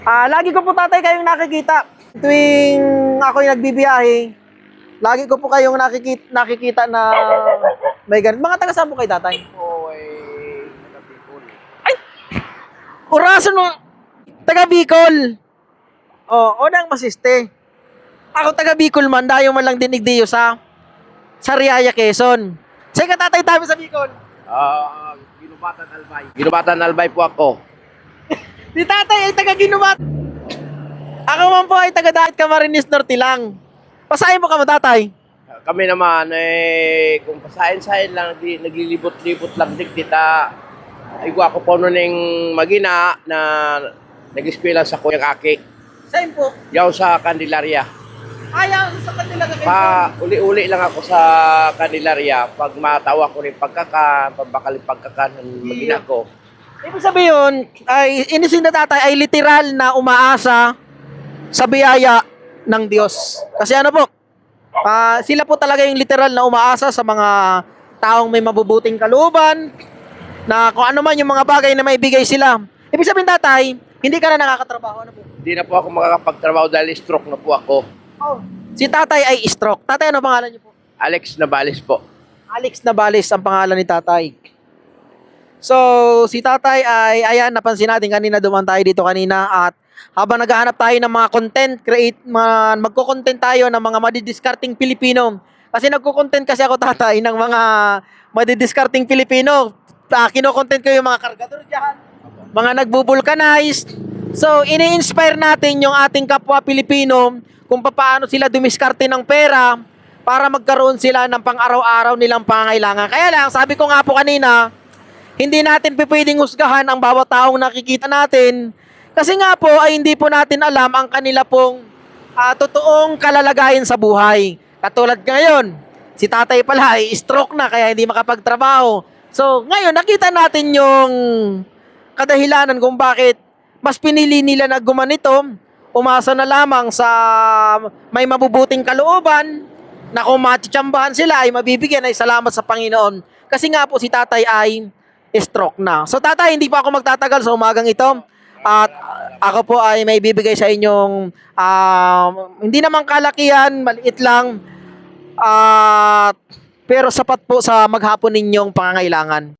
Lagi ko po tatay kayong nakikita. Tuwing ako'y nagbibiyahe, lagi ko po kayong nakikita na may ganun. Mga taga saan po kayo tatay? Oo, taga Bicol. Ay! Orasan mo! Taga Bicol! O nang masiste. Ako taga Bicol man, dayo man lang dinigdiyo sa Sariaya, Quezon. Sa'yo ka tatay tabi sa Bicol? Ginubatan Albay. Ginubatan Albay po ako. Si tatay ay taga Ginumat. Ako man po ay taga Daat Camarines Norte lang. Pasahin mo ka mo tatay. Kami naman, kung pasahin-sahin lang, naglilibot-libot lang dikdita. Ay, ko po noon yung magina na nag-eskwela sa Kuyang Aki. Saan po? Yaw sa Candelaria. Ayaw sa kanila ka Uli-uli lang ako sa Candelaria. Pag matawa ko rin pagkakan, pambakal yung pagkakan ng magina ko. Ibig sabihin, ay inisin na tatay ay literal na umaasa sa biyaya ng Diyos. Kasi ano po, sila po talaga yung literal na umaasa sa mga taong may mabubuting kalooban, na kung ano man yung mga bagay na maibigay sila. Ibig sabihin tatay, hindi ka na nakakatrabaho. Ano po? Hindi na po ako makakapagtrabaho dahil stroke na po ako. Oh. Si tatay ay stroke. Tatay, ano pangalan niyo po? Alex Navales po. Alex Navales ang pangalan ni tatay. So, si tatay ay, ayan, napansin natin kanina, duman tayo dito kanina at habang naghahanap tayo ng mga content, magko-content tayo ng mga madidiscarding Pilipino. Kasi nagko-content kasi ako tatay ng mga madidiscarding Pilipino. Kino-content ko yung mga kargador dyan, mga nagbo-vulcanize. So, ini-inspire natin yung ating kapwa Pilipino kung paano sila dumiskarte ng pera para magkaroon sila ng pang-araw-araw nilang pangangailangan. Kaya lang, sabi ko nga po kanina, hindi natin pwedeng husgahan ang bawat taong nakikita natin kasi nga po ay hindi po natin alam ang kanila pong totoong kalalagayan sa buhay. Katulad ngayon, si tatay pala ay stroke na kaya hindi makapagtrabaho. So ngayon nakita natin yung kadahilanan kung bakit mas pinili nila na gumanito, umasa na lamang sa may mabubuting kalooban na kung matitsambahan sila ay mabibigyan ay salamat sa Panginoon. Kasi nga po si tatay ay stroke na. So tatay, hindi pa ako magtatagal sa umagang ito. At ako po ay may bibigay sa inyong hindi naman kalakihan, maliit lang. Pero sapat po sa maghapon ninyong pangangailangan.